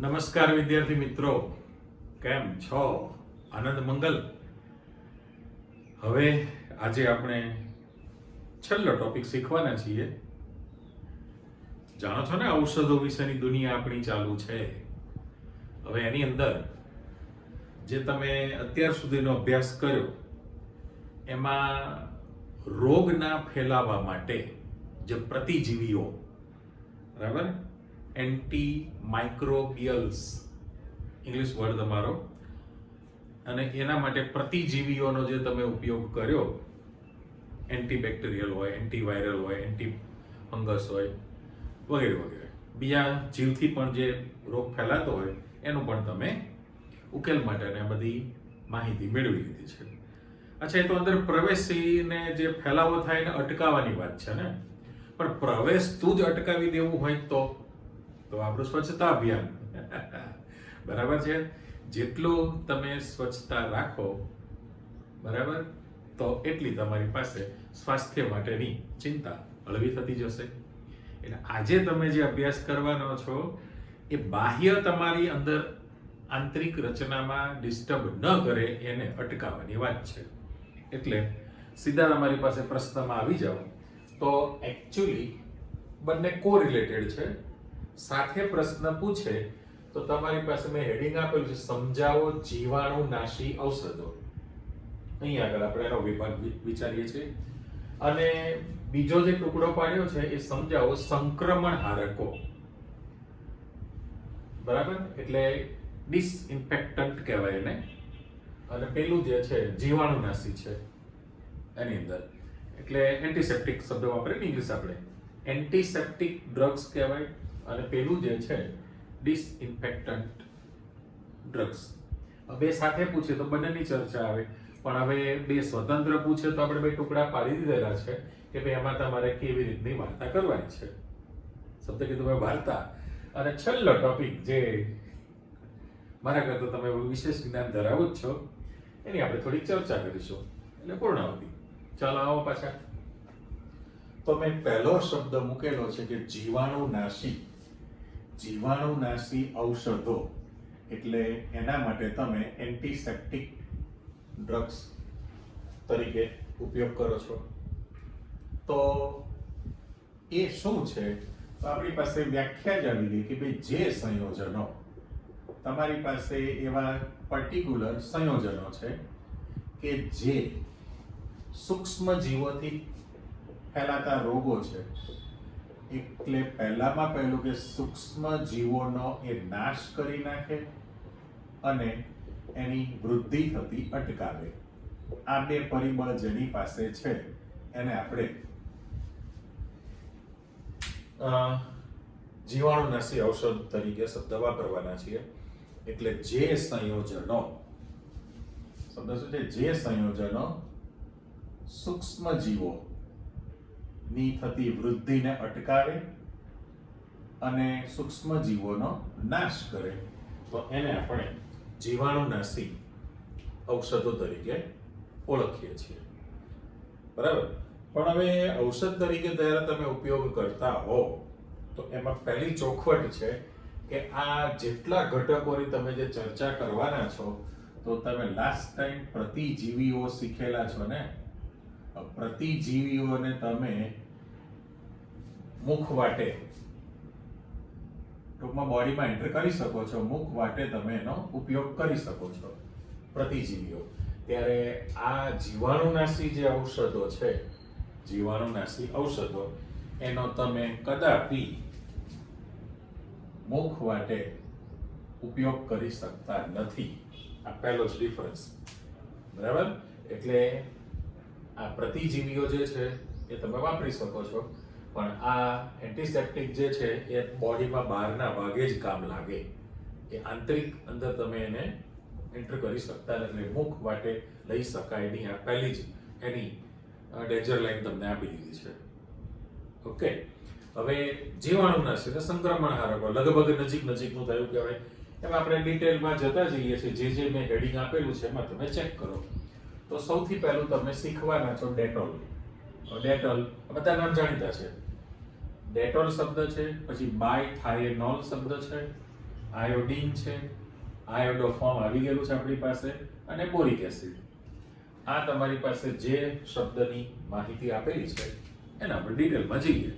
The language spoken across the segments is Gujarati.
નમસ્કાર વિદ્યાર્થી મિત્રો, કેમ છો? આનંદ મંગલ. હવે આજે આપણે છેલ્લો ટોપિક શીખવાના છીએ. જાણો છો ને, ઔષધો વિશેની દુનિયા આપણી ચાલુ છે. હવે એની અંદર જે તમે અત્યાર સુધીનો અભ્યાસ કર્યો એમાં રોગના ફેલાવા માટે જે પ્રતિજીવીઓ, બરાબર, એન્ટી માઇક્રોબિયલ્સ ઇંગ્લિશ વર્ડ તમારો, અને એના માટે પ્રતિજીવીઓનો જે તમે ઉપયોગ કર્યો, એન્ટીબેક્ટેરિયલ હોય, એન્ટીવાયરલ હોય, એન્ટી ફંગસ હોય, વગેરે વગેરે, બીજા જીવથી પણ જે રોગ ફેલાતો હોય એનું પણ તમે ઉકેલ માટેને બધી માહિતી મેળવી લીધી છે. અચ્છા, એ તો અંદર પ્રવેશીને જે ફેલાવો થાય એને અટકાવવાની વાત છે ને, પણ પ્રવેશતું જ અટકાવી દેવું હોય તો આપણું સ્વચ્છતા અભિયાન બરાબર છે. જેટલું તમે સ્વચ્છતા રાખો, બરાબર, તો એટલી તમારી પાસે સ્વાસ્થ્ય માટેની ચિંતા હળવી થતી જશે. એટલે આજે તમે જે અભ્યાસ કરવાનો છો એ બાહ્ય તમારી અંદર આંતરિક રચનામાં ડિસ્ટર્બ ન કરે એને અટકાવવાની વાત છે. એટલે સીધા તમારી પાસે પ્રશ્નમાં આવી જાઓ તો એકચ્યુઅલી બંને કોરિલેટેડ છે. સાથે પ્રશ્ન પૂછે તો તમારી પાસે મેં હેડિંગ આપેલું છે, સમજાવો જીવાણુનાશી ઔષધો. અહીં આગળ આપણે એનો વિભાગ વિચારીએ છીએ. અને બીજો જે ટુકડો પાડ્યો છે એ સમજાવો સંક્રમણહારકો, બરાબર, એટલે ડિસઇન્ફેક્ટન્ટ કહેવાય એને. અને પેલું જે છે જીવાણુનાશી છે એની અંદર, એટલે એન્ટીસેપ્ટિક શબ્દ વાપરીએ ઇંગ્લિશ આપણે, એન્ટીસેપ્ટિક ડ્રગ્સ કહેવાય. અને પેલું જે છે ડિસઇન્ફેક્ટન્ટ ડ્રગ્સ. બે સાથે પૂછે તો બંનેની ચર્ચા આવે, પણ હવે બે સ્વતંત્ર પૂછે તો આપણે બે ટુકડા પાડી દીધેલા છે કે ભાઈ એમાં તમારે કેવી રીતની વાર્તા કરવાની છે. શબ્દ કીધું ભાઈ વાર્તા. અને છેલ્લો ટોપિક જે મારા કરતા તમે વિશેષ જ્ઞાન ધરાવો જ છો એની આપણે થોડી ચર્ચા કરીશું, એટલે પૂર્ણાવતી. ચાલો આવો પાછા. તો મેં પહેલો શબ્દ મૂકેલો છે કે જીવાણુનાશી. જીવાણુનાશી ઔષધો એટલે એના માટે તમે એન્ટીસેપ્ટિક ડ્રગ્સ તરીકે ઉપયોગ કરો છો. તો એ શું છે? તો આપણી પાસે વ્યાખ્યા જ આવી ગઈ કે ભાઈ જે સંયોજનો તમારી પાસે એવા પર્ટિક્યુલર સંયોજનો છે કે જે સૂક્ષ્મ જીવોથી ફેલાતા રોગો છે, એટલે પહેલામાં પહેલું કે સૂક્ષ્મ જીવોનો એ નાશ કરી નાખે અને એની વૃદ્ધિ થતી અટકાવે. આ બે પરિબળ જેની પાસે છે એને આપણે જીવાણુનાશી ઔષધ તરીકે શબ્દ વાપરવાના છીએ. એટલે જે સંયોજનો, શબ્દ શું છે? જે સંયોજનો સૂક્ષ્મ જીવો ની થતી વૃદ્ધિને અટકાવે અને સૂક્ષ્મ જીવોનો નાશ કરે તો એને આપણે જીવાણુનાશી ઔષધો તરીકે ઓળખીએ છીએ, બરાબર. પણ હવે ઔષધ તરીકે જ્યારે તમે ઉપયોગ કરતા હો તો એમાં પહેલી ચોખવટ છે કે આ જેટલા ઘટકોની તમે જે ચર્ચા કરવાના છો, તો તમે લાસ્ટ ટાઈમ પ્રતિજીવીઓ શીખેલા છો ને. પ્રતિજીવીઓને તમે મુખ વાટે ટૂંકમાં બોડીમાં એન્ટર કરી શકો છો, મુખ વાટે તમે એનો ઉપયોગ કરી શકો છો, પ્રતિજીવીઓ. ત્યારે આ જીવાણુનાશી જે ઔષધો છે, જીવાણુનાશી ઔષધો, એનો તમે કદાપી મુખ વાટે ઉપયોગ કરી શકતા નથી. આ પહેલો જ ડિફરન્સ, બરાબર. એટલે આ પ્રતિજીવીઓ જે છે એ તમે વાપરી શકો છો, પણ આ એન્ટીસેપ્ટિક જે છે એ બોડીમાં બહારના ભાગે જ કામ લાગે. એ આંતરિક અંદર તમે એને એન્ટર કરી શકતા નથી, મુખ વાટે લઈ શકાય નહીં. આ પહેલી જ એની ડેન્જર લાઈન તમને આપી દીધી છે. ઓકે, હવે જીવાણુનાશી અને સંક્રમણહારકો લગભગ નજીકનું થયું કહેવાય. એમાં આપણે ડિટેલમાં જતા જઈએ છીએ. જે મેં હેડિંગ આપેલું છે એમાં તમે ચેક કરો. તો સૌથી પહેલું તમે શીખવાના છો ડેટોલ. ડેટોલ બધા નામ જાણીતા છે. ડેટોલ શબ્દ છે, પછી બાયથાયનોલ શબ્દ છે, આયોડીન છે, આયોડો ફોર્મ આવી ગયેલું છે આપણી પાસે, અને બોરિક એસિડ. આ તમારી પાસે જે શબ્દની માહિતી આપેલી છે એના પર ડિટેલમાં જઈએ.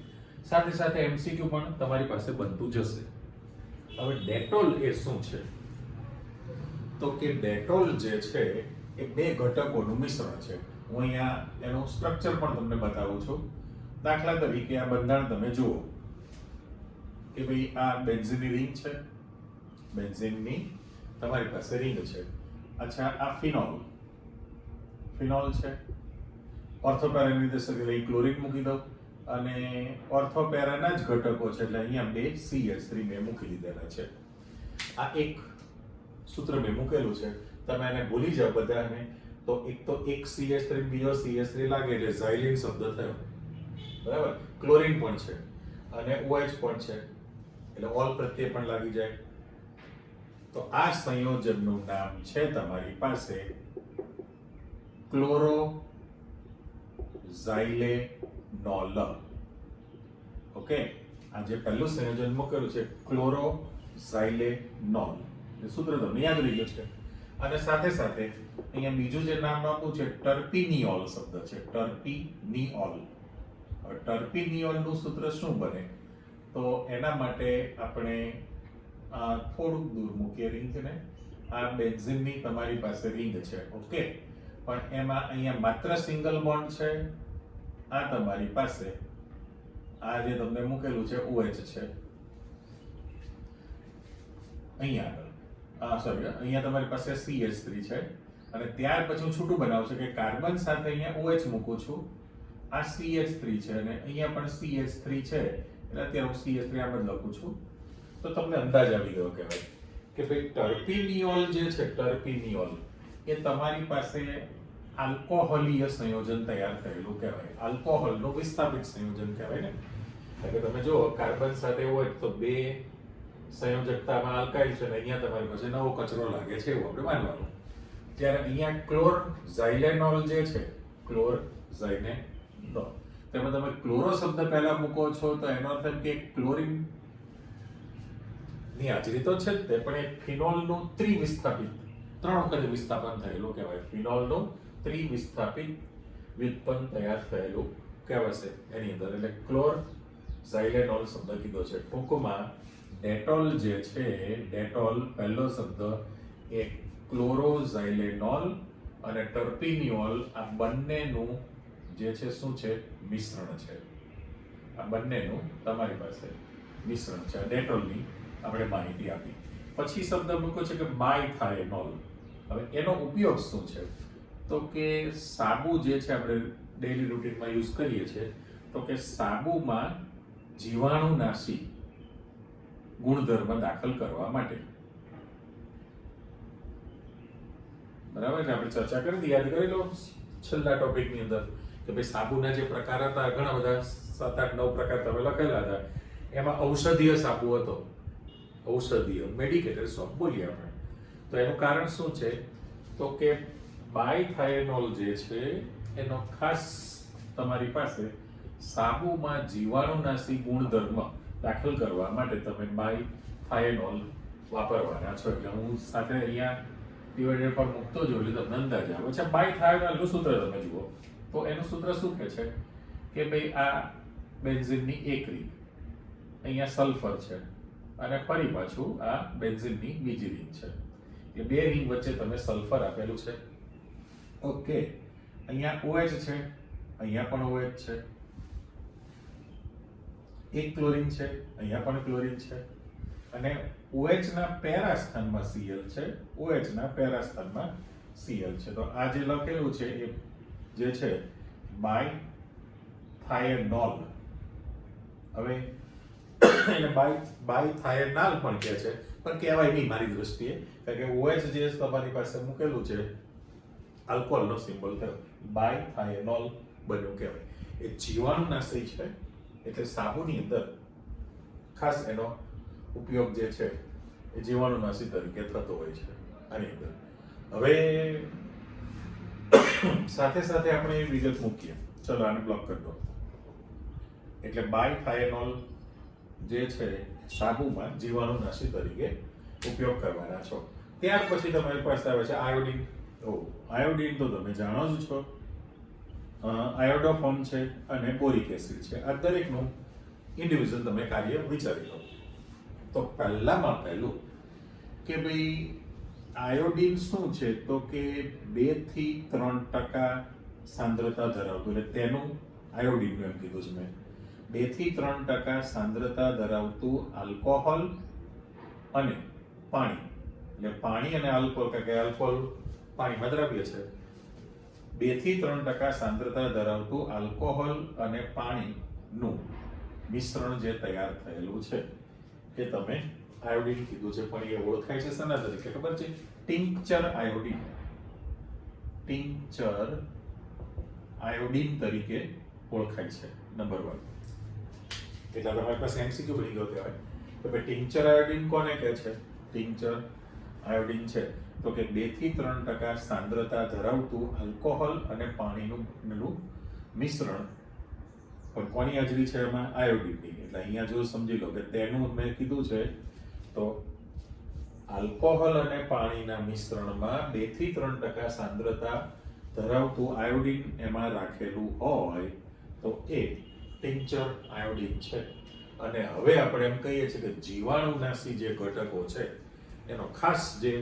સાથે સાથે એમસીક્યુ પણ તમારી પાસે બનતું જશે. હવે ડેટોલ એ શું છે? તો કે ડેટોલ જે છે એ બે ઘટકોનું મિશ્રણ છે. હું અહીંયા એનું સ્ટ્રક્ચર પણ તમને બતાવું છું. દાખલા તરીકે આ બંધારણ તમે જુઓ કે ભાઈ આ બેન્ઝીનની રિંગ છે, બેન્ઝીનની તમારી પાસે રિંગ છે. અચ્છા, આ ફિનોલ છે. ઓર્થોપેરા નિર્દેશક એટલે ક્લોરીન મૂકી દો, અને ઓર્થોપેરાના જ ઘટકો છે એટલે અહીંયા બે CH3 મેં મૂકી દીધેલા છે. આ એક સૂત્ર મેં મૂકેલું છે, તમે એને ભૂલી જાઓ બધાને તો એક CH3 બીજો CH3 લાગે એટલે ઝાયલીન શબ્દ થયો, બરાબર. ક્લોરીન પણ છે અને OH પણ છે એટલે ઓલ પ્રત્યે પણ લાગી જાય. તો આ સંયોજનનું નામ છે તમારી પાસે ક્લોરોઝાઇલેનોલ. ઓકે, આ જે પહેલું સંયોજન મૂકેલું છે ક્લોરોઝાઇલેનોલ, એ સૂત્ર તમને યાદ રહી ગયું છે. અને સાથે સાથે અહીંયા બીજું જે નામ આપ્યું છે ટર્પિનિયોલ શબ્દ છે, ટર્પિનિયોલ. હવે ટર્પિનિયોલનું સૂત્ર શું બને? તો એના માટે આપણે થોડુંક દૂર મૂકીએ રિંગને. આ બેન્ઝીનની તમારી પાસે રિંગ છે, ઓકે, પણ એમાં અહીંયા માત્ર સિંગલ બોન્ડ છે. આ તમારી પાસે આ જે તમને મૂકેલું છે OH છે અહીંયા સોરી, અહીંયા તમારી પાસે CH3 છે, અને ત્યાર પછી હું છૂટું બનાવું છું કે કાર્બન સાથે અહીંયા OH મૂકું છું. આ CH3 છે અને અહીંયા પણ CH3 છે એટલે અત્યારે હું CH3 આમ જ લખું છું. તો તમને અંદાજ આવી ગયો કહેવાય કે ભાઈ ટર્પિનિયોલ જે છે, ટર્પિનિયોલ એ તમારી પાસે આલ્કોહોલીય સંયોજન તૈયાર થયેલું કહેવાય. આલ્કોહોલનું વિસ્થાપિત સંયોજન કહેવાય ને. એટલે તમે જો કાર્બન સાથે હોય તો બે સંયોજકતામાં આલ્કાઇલ છે અને અહીંયા તમારી પાસે નવો કચરો લાગે છે એવું આપણે માનવાનું. ત્યારે અહીંયા ક્લોરઝાઇલેનોલ જે છે, ક્લોરઝાઇલેનોલ, તેમાં તમે ક્લોરો શબ્દ પહેલા મૂકો છો તો એનો અર્થ એમ કે ક્લોરીન ની હાજરી તો છે જ તે, પણ એક ફિનોલનું ત્રિવિસ્થાપિત 3 વખત વિસ્થાપન થયેલું કહેવાય. ફિનોલનું ત્રિવિસ્થાપિત વ્યુત્પન્ન તૈયાર થયેલું કહેવાશે એની અંદર. એટલે ક્લોરઝાઇલેનોલ શબ્દ કીધો છે. ટૂંકમાં ડેટોલ જે છે, ડેટોલ પહેલો શબ્દ એ ક્લોરોઝાઇલેનોલ અને ટર્પિનિયોલ આ બંનેનું જે છે શું છે? મિશ્રણ છે. આ બંનેનું તમારી પાસે મિશ્રણ છે. ડેટોલની આપણે માહિતી આપી. પછી શબ્દ મૂક્યો છે કે બાયથાયનોલ. હવે એનો ઉપયોગ શું છે? તો કે સાબુ જે છે આપણે ડેઈલી રૂટીનમાં યુઝ કરીએ છીએ, તો કે સાબુમાં જીવાણુનાશી ગુણધર્મ દાખલ કરવા માટે. બરાબર છે, આપણે ચર્ચા કરી હતી, યાદ કરી લો છેલ્લા ટોપિકની અંદર કે ભાઈ સાબુના જે પ્રકાર હતા ઘણા બધા 7, 8, 9 પ્રકાર તમે લખેલા હતા. એમાં ઔષધીય સાબુ હતો, ઔષધીય મેડિકેટેડ સોપ બોલીએ આપણે. તો એનું કારણ શું છે? તો કે બાયથાયનોલ જે છે એનો ખાસ તમારી પાસે સાબુમાં જીવાણુનાશી ગુણધર્મ દાખલ કરવા માટે તમે બાયથાયનોલ વાપરવાના છો. એટલે હું સાથે અહીંયા ડિવાઇડર પર મૂકતો જો એટલે તમને અંદાજ આવે છે. બાયથાયનોલનું સૂત્ર તમે જુઓ તો એનું સૂત્ર શું કહે છે કે ભાઈ આ બેન્ઝીનની એક રિંગ, અહીંયા સલ્ફર છે, અને ફરી પાછું આ બેન્ઝીનની બીજી રિંગ છે. એટલે બે રિંગ વચ્ચે તમે સલ્ફર આપેલું છે, ઓકે. અહીંયા OH છે, અહીંયા પણ OH છે, એક ક્લોરીન છે, અહીંયા પણ ક્લોરીન છે, અને OH ના પેરા સ્થાનમાં Cl છે, OH ના પેરા સ્થાનમાં Cl છે. તો આ જે લખેલું છે એ જે છે બાયથાયનોલ. હવે એને બાયથાયનાલ પણ કહે છે, પણ કહેવાય નહીં મારી દ્રષ્ટિએ, કારણ કે OH જે તમારી પાસે મૂકેલું છે આલ્કોહોલનો સિમ્બોલ થયો, બાયથાયનોલ બન્યું કહેવાય. એ જીવાણુનાશી છે એટલે સાબુની અંદર ખાસ એનો ઉપયોગ જે છે એ જીવાણુનાશી તરીકે થતો હોય છે આની અંદર. હવે સાથે સાથે આપણે એ વિગત મૂકીએ. ચલો આને બ્લોક કરી દો. એટલે બાયથાયનોલ જે છે સાબુમાં જીવાણુનાશી તરીકે ઉપયોગ કરવાના છો. ત્યાર પછી તમારી પાસે આવે છે આયોડિન. આયોડિન તો તમે જાણો જ છો, આયોડોફોર્મ છે અને બોરિક એસિડ છે. આ દરેકનું ઇન્ડિવિજ્યુઅલ તમે કાર્ય વિચારી લો. તો પહેલામાં પહેલું કે ભાઈ આયોડિન શું છે, તો કે 2 થી 3% સાંદ્રતા ધરાવતું, એટલે તેનું આયોડિનનું એમ કીધું છે મેં, 2 થી 3% સાંદ્રતા ધરાવતું આલ્કોહોલ અને પાણી, એટલે પાણી અને આલ્કોહોલ, કારણ કે આલ્કોહોલ પાણીમાં દ્રવ્ય છે, 2 થી 3% સાંદ્રતા ધરાવતું આલ્કોહોલ અને પાણીનું મિશ્રણ જે તૈયાર થયેલું છે એ તમે આયોડિન કીધું છે. પણ એ ઓળખાય છે શેના તરીકે ખબર છે? Tincture iodine. ટિંકચર આયોડિન તરીકે ઓળખાય છે. નંબર 1. એટલે તમારી પાસે એમસીક્યુ બની ગયો કહેવાય કે ભાઈ ટિંકચર આયોડિન કોને કહે છે? ટિંકચર આયોડિન છે તો કે 2 થી 3% સાંદ્રતા ધરાવતું આલ્કોહોલ અને પાણીનું મિશ્રણ, પણ કોની હાજરી છે એમાં? આયોડિનની. એટલે અહીંયા જો સમજી લો કે તેનું મેં કીધું છે તો આલ્કોહોલ અને પાણીના મિશ્રણમાં 2 થી 3% સાંદ્રતા ધરાવતું આયોડિન એમાં રાખેલું હોય તો એ ટિંકચર આયોડિન છે. અને હવે આપણે એમ કહીએ છીએ કે જીવાણુનાશી જે ઘટકો છે એનો ખાસ જે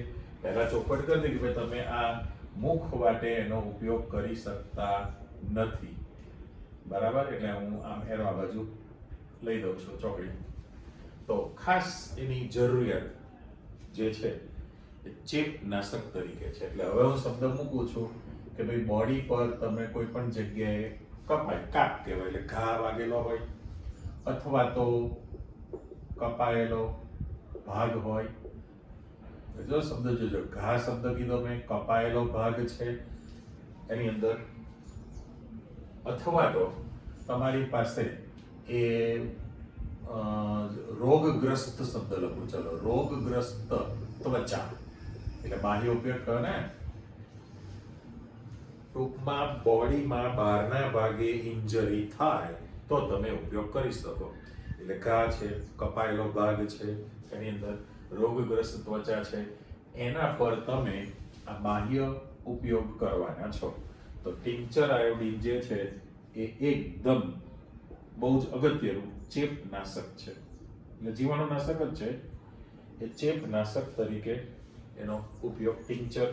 પહેલા ચોખવટ કરી દીધી કે ભાઈ તમે આ મુખ વાટે એનો ઉપયોગ કરી શકતા નથી, બરાબર? એટલે હું આમ એનો આ બાજુ લઈ દઉં છું ચોકડી. તો ખાસ એની જરૂરિયાત જે છે એ ચેપનાશક તરીકે છે. એટલે હવે હું શબ્દ મૂકું છું કે ભાઈ બોડી પર તમે કોઈ પણ જગ્યાએ કપાય, કાપ કહેવાય, એટલે ઘા વાગેલો હોય અથવા તો કપાયેલો ભાગ હોય. જો શબ્દ જોજો, ઘા શબ્દ કીધો મેં, કપાયેલો ભાગ છે એની અંદર, અથવા તો તમારી પાસે એ રોગગ્રસ્ત શબ્દ લખું, ચલો, રોગગ્રસ્ત ત્વચા, એટલે બાહ્ય ઉપયોગ કરો ને. ટૂંકમાં બોડીમાં બહારના ભાગે ઇન્જરી થાય તો તમે ઉપયોગ કરી શકો. એટલે ઘા છે, કપાયેલો ભાગ છે એની અંદર, રોગગ્રસ્ત ત્વચા છે, એના પર તમે આ બાહ્ય ઉપયોગ કરવાના છો. તો ટિંકચર આયોડિન જે છે એ એકદમ બહુ જ અગત્યનું ચેપનાશક છે. એટલે જીવાણુનાશક જ છે, એ ચેપનાશક તરીકે એનો ઉપયોગ ટિંકચર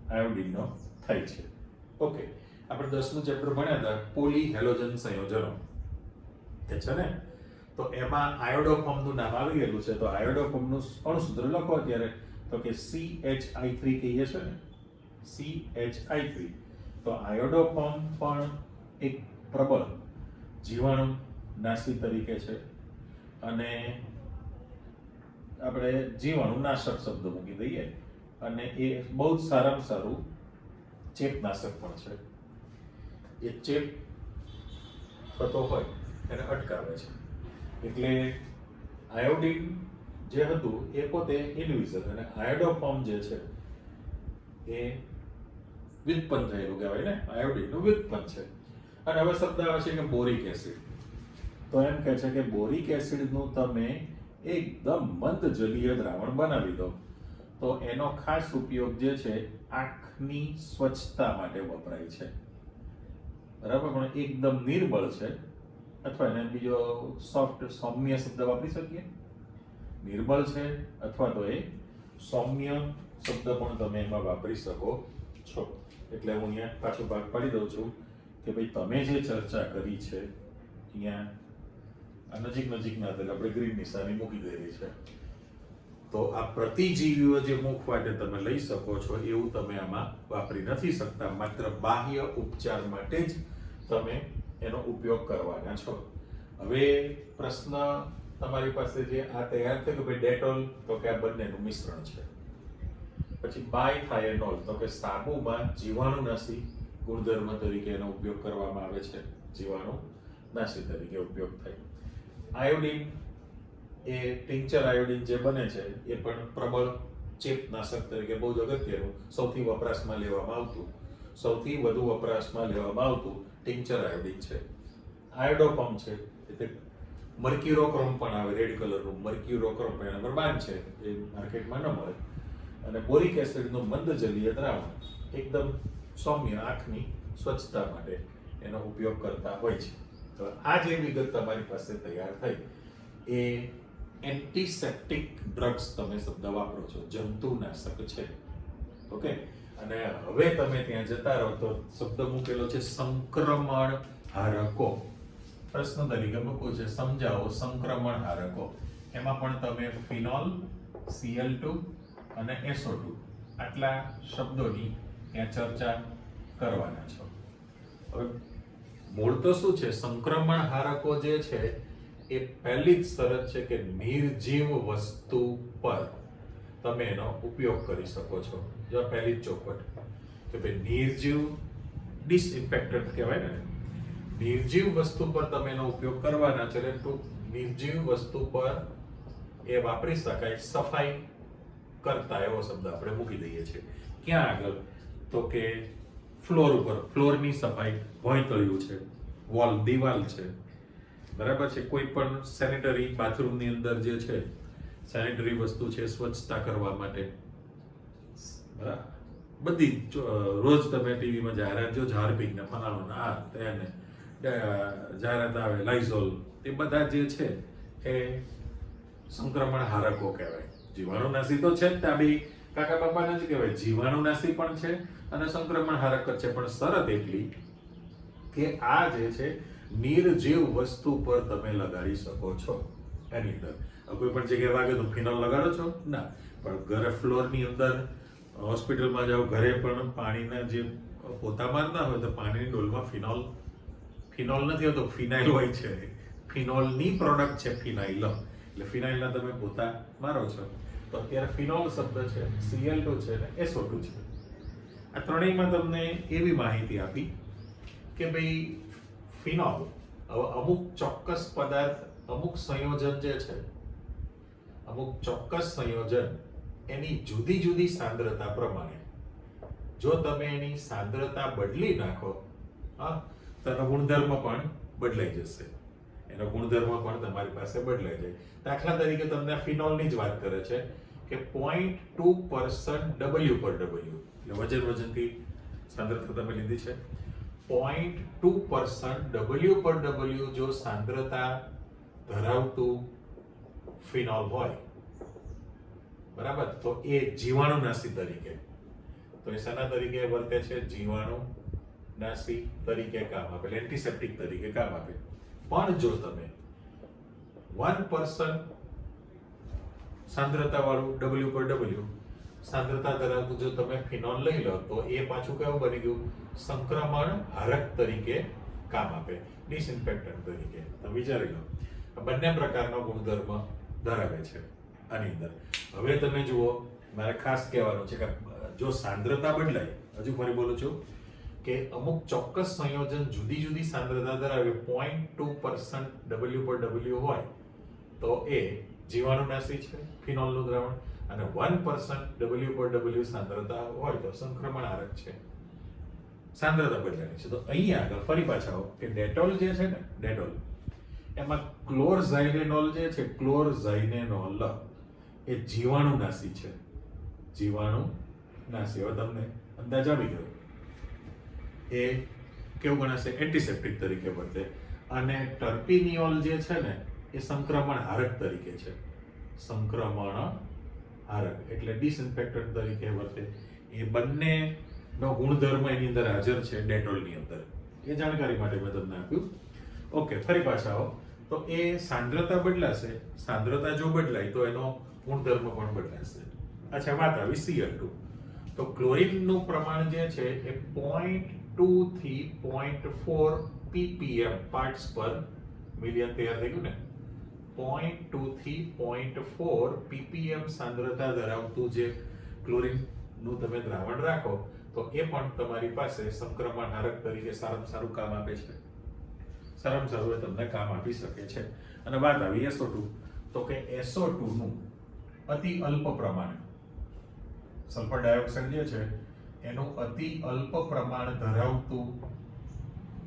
આયોડિનનો થાય છે. ઓકે, આપણે 10મું ચેપ્ટર ભણ્યા હતા પોલી હેલોજન સંયોજનો, તે છે ને? તો એમાં આયોડોફોર્મનું નામ આવી ગયેલું છે. તો આયોડોફોર્મનું અણુસૂત્ર લખો અત્યારે, તો કે CH3 કહીએ છે ને, CH3. તો આયોડોફોર્મ પણ એક પ્રબળ જીવાણુનાશી તરીકે છે અને આપણે જીવાણુનાશક શબ્દ મૂકી દઈએ, અને એ બહુ જ સારામાં સારું ચેપનાશક પણ છે. એ ચેપ થતો હોય એને અટકાવે છે. એટલે આયોડિન જે હતું એ પોતે ઇન્ડિવિઝ્યુઅલ, અને આયોડોફોર્મ જે છે એ વ્યુત્પન્ન થયેલું કહેવાય ને, આયોડિનનું વ્યુત્પન્ન છે. અને હવે શબ્દ આવે છે કે બોરિક એસિડ. તો એમ કહે છે કે બોરિક એસિડનું તમે એકદમ મંદ જલીય દ્રાવણ બનાવી દો તો એનો ખાસ ઉપયોગ જે છે આંખની સ્વચ્છતા માટે વપરાય છે, બરાબર? પણ એકદમ નિર્બળ છે, અથવા એને બીજો સોફ્ટ સૌમ્ય શબ્દ વાપરી શકીએ, નિર્બળ છે, અથવા તો એ સૌમ્ય શબ્દ પણ તમે એમાં વાપરી શકો છો. એટલે હું અહીંયા પાછો ભાગ પાડી દઉં છું કે ભાઈ તમે જે ચર્ચા કરી છે અહીંયા આ નજીકના એટલે આપણે ગ્રીન નિશાની મૂકી દેવી છે. તો આ પ્રતિજીવીઓ જે મુખ વાટે તમે લઈ શકો છો એવું તમે આમાં વાપરી નથી શકતા. માત્ર બાહ્ય ઉપચાર માટે જ તમે એનો ઉપયોગ કરવાના છો. હવે પ્રશ્ન તમારી પાસે જે આ તૈયાર થયું કે ભાઈ ડેટોલ, તો કે આ બંનેનું મિશ્રણ છે. પછી બાયથાયનોલ, તો કે સાબુમાં જીવાણુનાશી ગુણધર્મ તરીકે એનો ઉપયોગ કરવામાં આવે છે, જીવાણુનાશી તરીકે ઉપયોગ થાય. આયોડિન એ ટિંકચર આયોડિન જે બને છે એ પણ પ્રબળ ચેપનાશક તરીકે બહુ જ અગત્યનું, સૌથી વધુ વપરાશમાં લેવામાં આવતું ટિંકચર આયોડિન છે. આયોડોફોર્મ છે એટલે મર્ક્યુરોક્રોમ પણ આવે, રેડ કલરનું મર્ક્યુરોક્રોમ પણ નંબર 12 છે, એ માર્કેટમાં ન મળે. અને બોરિક એસિડનું મંદ જલીય દ્રાવણ એકદમ સૌમ્ય આંખની સ્વચ્છતા માટે એનો ઉપયોગ કરતા હોય છે. તો આ જે વિગત તમારી પાસે તૈયાર થઈ, એ એન્ટીસેપ્ટિક ડ્રગ્સ તમે શબ્દ વાપરો છો, જંતુનાશક છે. ઓકે, અને હવે તમે ત્યાં જતા રહો તો શબ્દ મૂકેલો છે સંક્રમણ હારકો. પ્રશ્ન તરીકે મૂકવું છે, સમજાવો સંક્રમણ હારકો. એમાં પણ તમે ફિનોલ, Cl2 અને SO2 આટલા શબ્દોની ત્યાં ચર્ચા કરવાના છો. હવે મૂળ તો શું છે, સંક્રમણ હારકો જે છે એ પહેલી જ શરત છે કે નિર્જીવ વસ્તુ પર તમે એનો ઉપયોગ કરી શકો છો. જો પહેલી જ ચોખવટ કે ભાઈ નિર્જીવ ડિસઇન્ફેક્ટન્ટ કહેવાય ને, નિર્જીવ વસ્તુ પર તમે એનો ઉપયોગ કરવાના છે. એટલે નિર્જીવ વસ્તુ પર એ વાપરી શકાય, સફાઈ કરતા એવો શબ્દ આપણે મૂકી દઈએ છીએ. ક્યાં આગળ? તો કે ફ્લોર ઉપર, ફ્લોરની સફાઈ, ભોંયતળિયું છે, વોલ, દિવાલ છે, બરાબર છે. કોઈ પણ સેનિટરી બાથરૂમની અંદર જે છે સેનિટરી વસ્તુ છે સ્વચ્છતા કરવા માટે, બધી રોજ તમે ટીવીમાં જાહેરાત જો, ઝારપીક ને ફલાણું આ તેને જાહેરાત આવે, લાઇઝોલ, એ બધા જે છે એ સંક્રમણ હારકો કહેવાય. જીવાણુનાશી તો છે જ, ત્યાં બી કાકા બાપાને જ કહેવાય, જીવાણુનાશી પણ છે અને સંક્રમણ હારક જ છે. પણ શરત એટલી કે આ જે છે નિર્જીવ વસ્તુ પર તમે લગાડી શકો છો. એની અંદર કોઈ પણ જગ્યાએ વાગે તો ફિનોલ લગાડો છો ના, પણ ઘરે ફ્લોરની અંદર, હોસ્પિટલમાં જાઓ, ઘરે પણ પાણીના જે પોતા મારતા હોય તો પાણીની ડોલમાં ફિનોલ નથી હોતો, ફિનાઇલ હોય છે. ફિનોલની પ્રોડક્ટ છે ફિનાઇલ, એટલે ફિનાઇલના તમે પોતા મારો છો તો અત્યારે ફિનોલ શબ્દ છે, Cl2 છે ને SO2 છે. આ ત્રણેયમાં તમને એવી માહિતી આપી કે ભાઈ ફિનોલ અમુક ચોક્કસ પદાર્થ, અમુક સંયોજન જે છે, અમુક ચોક્કસ સંયોજન એની જુદી જુદી સાંદ્રતા પ્રમાણે જો તમે એની સાંદ્રતા બદલી નાખો, તો એનો ગુણધર્મ પણ બદલાઈ જશે. એનો ગુણધર્મ પણ તમારી પાસે બદલાઈ જાય. દાખલા તરીકે તમને ફિનોલની જ વાત કરે છે કે 0.2% W પર W, એટલે વજનથી સાંદ્રતા તમે લીધી છે. 0.2% W પર W જો સાંદ્રતા ધરાવતું ફિનોલ હોય, બરાબર, તો એ જીવાણુનાશી તરીકે, તો એ શેના તરીકે વર્તે છે? જીવાણુનાશી તરીકે કામ આપે, એન્ટીસેપ્ટિક તરીકે કામ આપે. પણ જો તમે 1% સાંદ્રતા વાળું W પર W સાંદ્રતા ધરાવતું જો તમે ફિનોલ લઈ લો તો એ પાછું કેવું બની ગયું? સંક્રમણ હારક તરીકે કામ આપે, ડિસઇન્ફેક્ટન્ટ તરીકે. તો વિચારી લો, બંને પ્રકારનો ગુણધર્મ ધરાવે છે આની અંદર. હવે તમે જુઓ, મારે ખાસ કહેવાનું છે કે જો સાંદ્રતા બદલાય, હજુ ફરી બોલું છું કે અમુક ચોક્કસ સંયોજન જુદી જુદી સાંદ્રતા ધરાવે, 0.2% W પર W હોય તો એ જીવાણુનાશી છે, ફિનોલનું દ્રાવણ, અને 1% W પર W સાંદ્રતા હોય તો સંક્રમણહારક છે. સાંદ્રતા બદલાની છે. તો અહીંયા આગળ ફરી પાછા આવો કે ડેટોલ જે છે ને, ડેટોલ, એમાં ક્લોરઝાઇલેનોલ જે છે, ક્લોરઝાઇલેનોલ એ જીવાણુનાશી છે. જીવાણુનાશી. હવે તમને અંદાજ આવી ગયો. એ કેવું ગણાશે? એન્ટીસેપ્ટિક તરીકે વર્તે. અને ટર્પિનિયોલ જે છે ને એ સંક્રમણ હારક તરીકે છે. સંક્રમણ હારક એટલે ડિસઇન્ફેક્ટન્ટ તરીકે વર્તે. એ બંનેનો ગુણધર્મ એની અંદર હાજર છે ડેટોલની અંદર. એ જાણકારી માટે મેં તમને આપ્યું. ઓકે, ફરી પાછા આવો તો એ સાંદ્રતા બદલાશે. સાંદ્રતા જો બદલાય તો એનો ગુણધર્મ પણ બદલાશે. અચ્છા, વાત આવી Cl2. તો ક્લોરીનનું પ્રમાણ જે છે એ 0.2 થી 0.4 ppm પાર્ટ્સ પર મિલિયન તૈયાર થઈ ગયું ને. 0.2 થી 0.4 ppm સાંદ્રતા ધરાવતું જે ક્લોરીનનું તમે દ્રાવણ રાખો તો એ પણ તમારી પાસે સંક્રમણ હારક તરીકે સારામાં સારું કામ આપે છે. સારામાં સારું એ તમને કામ આપી શકે છે. અને વાત આવી SO2. તો કે SO2 નું અતિ અલ્પ પ્રમાણ, સલ્ફર ડાયોક્સાઇડ જે છે એનું અતિ અલ્પ પ્રમાણ ધરાવતું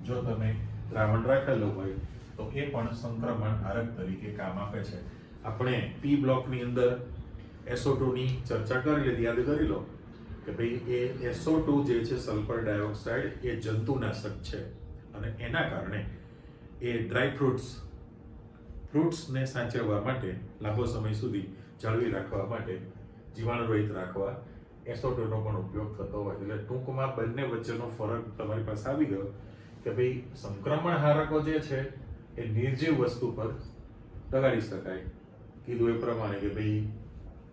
જો તમે દ્રાવણ રાખેલું હોય તો એ પણ સંક્રમણ હારક તરીકે કામ આપે છે. આપણે પી બ્લોકની અંદર SO2 ની ચર્ચા કરી લીધી, યાદ કરી લો કે ભાઈ એ SO2 જે છે સલ્ફર ડાયોક્સાઇડ એ જંતુનાશક છે અને એના કારણે એ ડ્રાય ફ્રૂટ્સને સાચવવા માટે, લાંબો સમય સુધી જાળવી રાખવા માટે, જીવાણુરહિત રાખવા SO2 નો પણ ઉપયોગ થતો હોય. એટલે ટૂંકમાં બંને વચ્ચેનો ફરક તમારી પાસે આવી ગયો કે ભાઈ સંક્રમણ હારકો જે છે એ નિર્જીવ વસ્તુ પર લગાડી શકાય. કીધું એ પ્રમાણે કે ભાઈ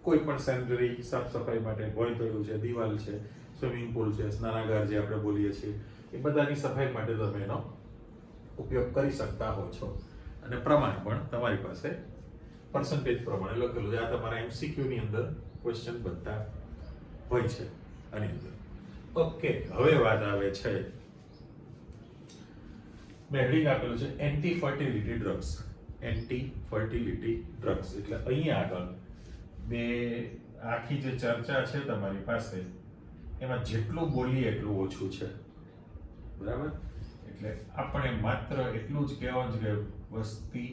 કોઈ પણ સેનેટરી સાફ સફાઈ માટે ભોંયતળિયું છે, દિવાલ છે, સ્વિમિંગ પુલ છે, સ્નાનાગાર જે આપણે બોલીએ છીએ, એ બધાની સફાઈ માટે તમે એનો ઉપયોગ કરી શકતા હો છો. અને પ્રમાણ પણ તમારી પાસે પર્સન્ટેજ પ્રમાણે લખેલું છે. આ તમારા MCQ ની અંદર ક્વેશ્ચન બનતા હોય છે આની અંદર. ઓકે, હવે વાત આવે છે, મેં હેડિંગ આપેલું છે anti fertility drugs. Anti fertility drugs એટલે અહીંયા આગળ મેં આખી જે ચર્ચા છે તમારી પાસે એમાં જેટલું બોલીએ એટલું ઓછું છે, બરાબર? એટલે આપણે માત્ર એટલું જ કહેવાનું છે કે વસ્તી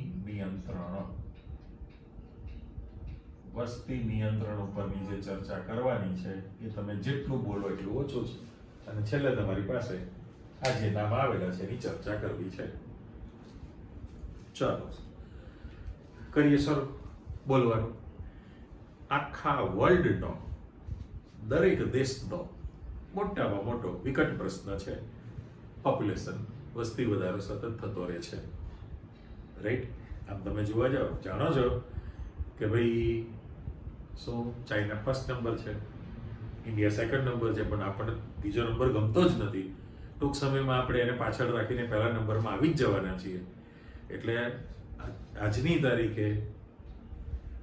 નિયંત્રણ ઉપરની જે ચર્ચા કરવાની છે એ તમે જેટલું બોલો એટલું ઓછું છે. અને છેલ્લે તમારી પાસે આ જે નામ આવેલા છે એની ચર્ચા કરવી છે. ચાલો કરીએ શરૂ બોલવાનું. આખા વર્લ્ડનો, દરેક દેશનો મોટામાં મોટો વિકટ પ્રશ્ન છે પોપ્યુલેશન, વસ્તી વધારો સતત થતો રહે છે, રાઈટ? આમ તમે જોવા જાઓ, જાણો છો કે ભાઈ શું ચાઇના ફર્સ્ટ નંબર છે, ઇન્ડિયા સેકન્ડ નંબર છે, પણ આપણને બીજો નંબર ગમતો જ નથી. ટૂંક સમયમાં આપણે એને પાછળ રાખીને પહેલા નંબરમાં આવી જ જવાના છીએ. એટલે આજની તારીખે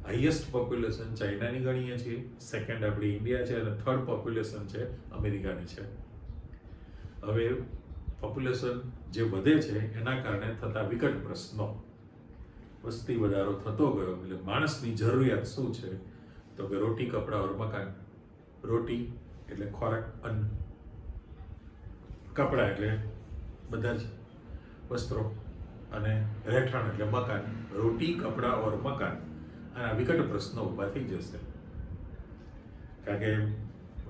હાઈએસ્ટ પોપ્યુલેશન ચાઇનાની ગણીએ છીએ, સેકન્ડ આપણી ઇન્ડિયા છે અને થર્ડ પોપ્યુલેશન છે અમેરિકાની છે. હવે પોપ્યુલેશન જે વધે છે એના કારણે થતા વિકટ પ્રશ્નો, વસ્તી વધારો થતો ગયો એટલે માણસની જરૂરિયાત શું છે તો કે રોટી, કપડાં ઓર મકાન. રોટી એટલે ખોરાક, અન્ન, કપડાં એટલે બધા જ વસ્ત્રો, અને રહેઠાણ એટલે મકાન. રોટી, કપડાં ઓર મકાન. અને આ વિકટ પ્રશ્નો ઊભા થઈ જશે, કારણ કે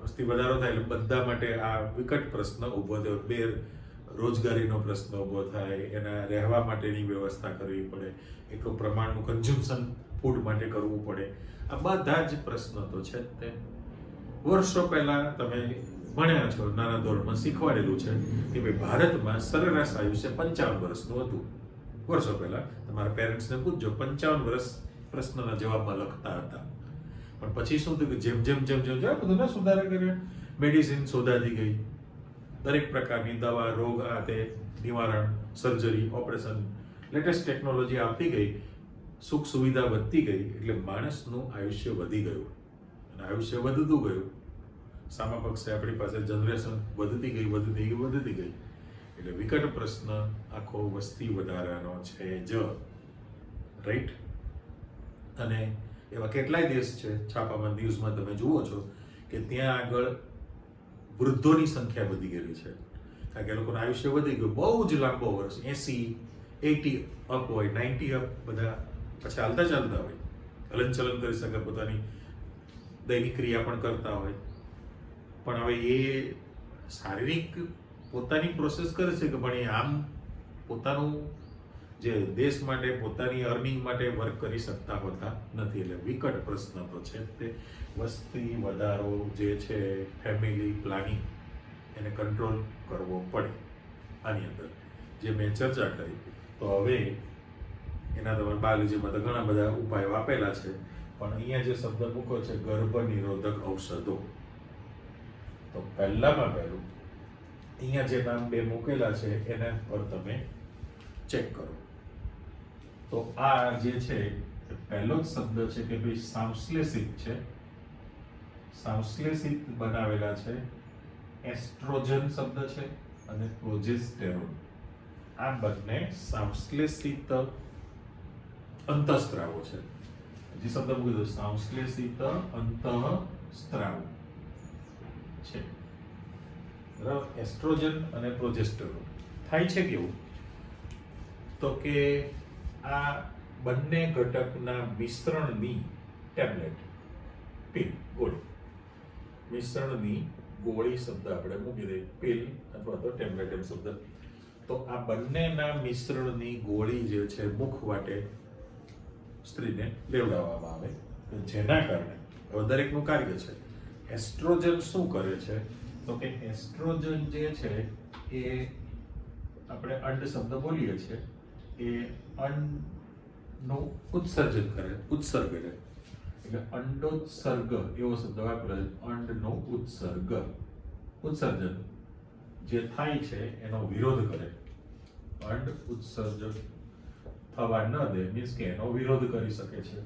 વસ્તી વધારો થાય એટલે બધા માટે આ વિકટ પ્રશ્ન ઊભો થયો. રોજગારીનો પ્રશ્ન ઊભો થાય, એના રહેવા માટેની વ્યવસ્થા કરવી પડે, એટલું પ્રમાણનું કન્ઝ્યુમ્શન ફૂડ માટે કરવું પડે. આ બધા જ પ્રશ્નો તો છે જ તે. વર્ષો પહેલા તમે ભણ્યા છો, નાના ધોરણમાં શીખવાડેલું છે કે ભાઈ ભારતમાં સરેરાશ આયુષ્ય 55 વર્ષનું હતું. વર્ષો પહેલા તમારા પેરેન્ટ્સને પૂછજો, 55 વર્ષ પ્રશ્નના જવાબમાં લખતા હતા. પણ પછી શું થયું કે જેમ જેમ બધું સુધારા કર્યા, મેડિસિન શોધાતી ગઈ, દરેક પ્રકારની દવા, રોગ, આ તે નિવારણ, સર્જરી, ઓપરેશન, લેટેસ્ટ ટેકનોલોજી આવતી ગઈ, સુખ સુવિધા વધતી ગઈ, એટલે માણસનું આયુષ્ય વધી ગયું. અને આયુષ્ય વધતું ગયું, સામા પક્ષે આપણી પાસે જનરેશન વધતી ગઈ. એટલે વિકટ પ્રશ્ન આખો વસ્તી વધારાનો છે જ, રાઈટ? અને એવા કેટલાય દેશ છે, છાપામાં ન્યૂઝમાં તમે જુઓ છો કે ત્યાં આગળ વૃદ્ધોની સંખ્યા વધી ગયેલી છે, કારણ કે લોકોનું આયુષ્ય વધી ગયું, બહુ જ લાંબો વર્ષ, 80 અપ હોય, 90 અપ, બધા પછી ચાલતા હોય, હલનચલન કરી શકે, પોતાની દૈનિક ક્રિયા પણ કરતા હોય. પણ હવે એ શારીરિક પોતાની પ્રોસેસ કરે છે કે પણ એ આમ પોતાનું જે દેશ માટે, પોતાની અર્નિંગ માટે વર્ક કરી શકતા હોતા નથી. એટલે વિકટ પ્રશ્ન તો છે તે વસ્તી વધારો જે છે, ફેમિલી પ્લાનિંગ, એને કંટ્રોલ કરવો પડે. આની અંદર જે મેં ચર્ચા કરી, તો હવે એના તમારે બાયોલોજીમાં તો ઘણા બધા ઉપાયો આપેલા છે, પણ અહીંયા જે શબ્દ મૂકો છે ગર્ભ નિરોધક ઔષધો, તો પહેલામાં પહેલું અહીંયા જે નામ બે મૂકેલા છે એના પર તમે ચેક કરો. તો આ જે છે પહેલો જ શબ્દ છે કે ભાઈ સાંશ્લેષિત છે, સાંશ્લેષિત બનાવેલા છે, એસ્ટ્રોજન શબ્દ છે અને પ્રોજેસ્ટેરોન. આ બંને સાંશ્લેષિત અંતઃસ્ત્રાવો છે. જે શબ્દ મૂકી દો, સાંશ્લેષિત અંતઃસ્ત્રાવ છે, બરાબર? એસ્ટ્રોજન અને પ્રોજેસ્ટેરોન થાય છે કેવું તો કે આ બંને ઘટકના મિશ્રણની ટેબ્લેટ, પિલ, ગોળી, મિશ્રણની ગોળી શબ્દ આપણે મૂકી દઈએ, પિલ અથવા તો ટેબ્લેટ એમ શબ્દ. તો આ બંનેના મિશ્રણની ગોળી જે છે મુખ વાટે સ્ત્રીને લેવડાવવામાં આવે, જેના કારણે હવે દરેકનું કાર્ય છે. એસ્ટ્રોજન શું કરે છે? તો કે એસ્ટ્રોજન જે છે એ આપણે અંડ શબ્દ બોલીએ છીએ, એ અંડનું ઉત્સર્જન કરે, ઉત્સર્ગ કરે, એટલે અંડોત્સર્ગ એવો શબ્દ વાપરે. અંડનો ઉત્સર્ગ, ઉત્સર્જન જે થાય છે એનો વિરોધ કરે. અંડ ઉત્સર્જન થવા ન દે, મીન્સ કે એનો વિરોધ કરી શકે છે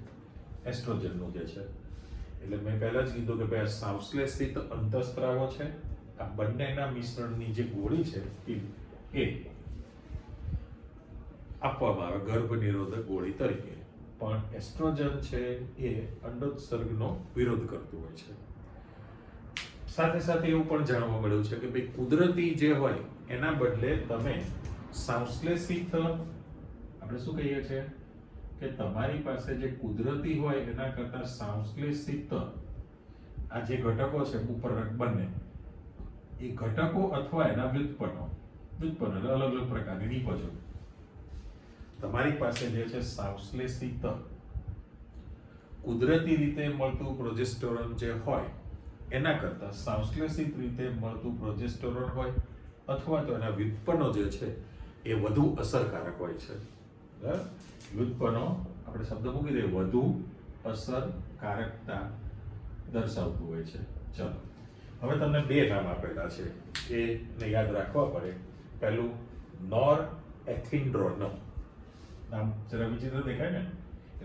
એસ્ટ્રોજનનું જે છે. એટલે મેં પહેલા જ કીધું કે ભાઈ સંશ્લેષિત અંતઃસ્ત્રાવો છે, આ બંનેના મિશ્રણની જે ગોળી છે એ આપવામાં આવે ગર્ભ નિરોધક ગોળી તરીકે. પણ એસ્ટ્રોજન છે એ અંડોત્સર્ગનો વિરોધ કરતું હોય છે. સાથે સાથે એવું પણ જાણવા મળ્યું છે કે ભાઈ કુદરતી જે હોય એના બદલે તમે સંશ્લેષિત, આપણે શું કહીએ છીએ કે તમારી પાસે જે કુદરતી હોય એના કરતા સંશ્લેષિત આ જે ઘટકો છે ઉપરના બંને, એ ઘટકો અથવા એના વ્યુત્પન્નો એટલે અલગ અલગ પ્રકારની નિપજો, તમારી પાસે જે છે સંશ્લેષિત કુદરતી રીતે મળતું પ્રોજેસ્ટેરોન જે હોય એના કરતા સંશ્લેષિત રીતે મળતું પ્રોજેસ્ટેરોન હોય અથવા તો એના વ્યુત્પન્નો જે છે એ વધુ અસરકારક હોય છે. વ્યુત્પન્નો આપણે શબ્દ મૂકી દઈએ, વધુ અસરકારકતા દર્શાવતું હોય છે. ચલો, હવે તમને બે નામ આપેલા છે, એને યાદ રાખવા પડે. પહેલું નોર એથિન્ડ્રોન, નામ જરા વિચિત્ર દેખાય ને,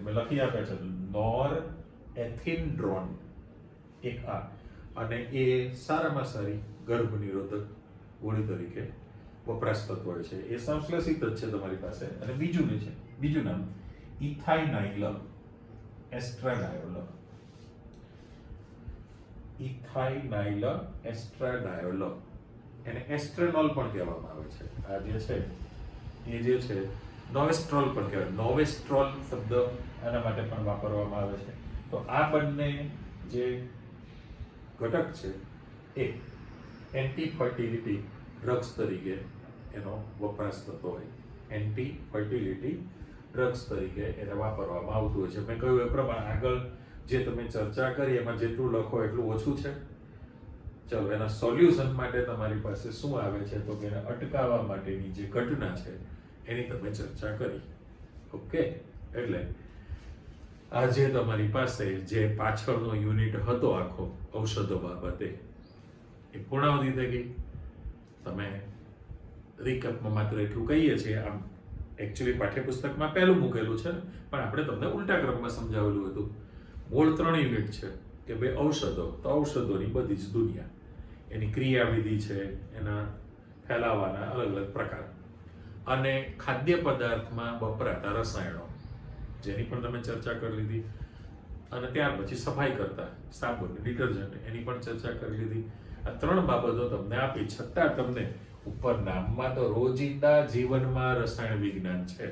મેં લખી આપ્યા છે નોર એથિન્ડ્રોન, એક આ, અને એ સારામાં સારી ગર્ભ નિરોધક ગોળી તરીકે વપરાશ થતો હોય છે. એ સંશ્લેષિત જ છે તમારી પાસે. અને બીજું નામ ઇથાઇનાઇલ એસ્ટ્રાડાયોલ, ઇથાઇનાઇલ એસ્ટ્રાડાયોલ, એને એસ્ટ્રેનોલ પણ કહેવામાં આવે છે. આ જે છે એ જે છે નોવેસ્ટ્રોલ પણ કહેવાય. નોવેસ્ટ્રોલ શબ્દ આના માટે પણ વાપરવામાં આવે છે. તો આ બંને જે ઘટક છે એ એન્ટી ફર્ટિલિટી ડ્રગ્સ તરીકે એનો વપરાશ થતો હોય. એન્ટી ફર્ટિલિટી ડ્રગ્સ તરીકે એને વાપરવામાં આવતું હોય છે. મેં કહ્યું એ પ્રમાણે આગળ જે તમે ચર્ચા કરી એમાં જેટલું લખો એટલું ઓછું છે. ચલો, એના સોલ્યુશન માટે તમારી પાસે શું આવે છે તો કે એને અટકાવવા માટેની જે ઘટના છે એની તમે ચર્ચા કરી. ઓકે, એટલે આજે તમારી પાસે જે પાછળનો યુનિટ હતો આખો ઔષધો બાબતે એ પૂર્ણાવધિ થઈ ગઈ. તમે રિકેપમાં માત્ર એટલું કહીએ છીએ, આમ એકચ્યુઅલી પાઠ્યપુસ્તકમાં પહેલું મૂકેલું છે પણ આપણે તમને ઉલટા ક્રમમાં સમજાવેલું હતું. મૂળ 3 યુનિટ છે કે ભાઈ ઔષધો, તો ઔષધોની બધી જ દુનિયા, એની ક્રિયાવિધિ છે, એના ફેલાવાના અલગ અલગ પ્રકાર, અને ખાદ્ય પદાર્થમાં વપરાતા રસાયણો જેની પણ તમે ચર્ચા કરી લીધી, અને ત્યાર પછી સફાઈ કરતા સાબુન, ડિટર્જન્ટ, એની પણ ચર્ચા કરી લીધી. આ 3 બાબતો તમને આપી, છતાં તમને ઉપર નામમાં તો રોજિંદા જીવનમાં રસાયણ વિજ્ઞાન છે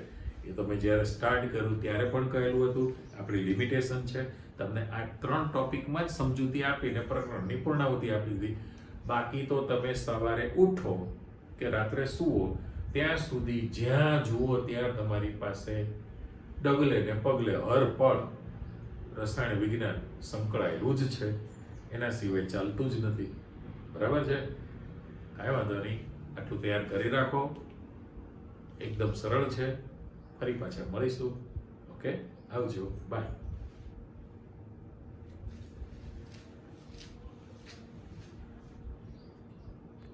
એ તમે જ્યારે સ્ટાર્ટ કર્યું ત્યારે પણ કહેલું હતું. આપણી લિમિટેશન છે, તમને આ 3 ટોપિકમાં જ સમજૂતી આપીને પ્રકરણની પૂર્ણાવધિ આપી દીધી. બાકી તો તમે સવારે ઉઠો કે રાત્રે સૂવો ત્યાં સુધી જ્યાં જુઓ ત્યાં તમારી પાસે ડગલે ને પગલે હરપળ રસાયણ વિજ્ઞાન સંકળાયેલું જ છે, એના સિવાય ચાલતું જ નથી. બરાબર છે? કાંઈ વાંધો નહીં, આટલું તૈયાર કરી રાખો. એકદમ સરળ છે. ફરી પાછા મળીશું. ઓકે, આવજો, બાય.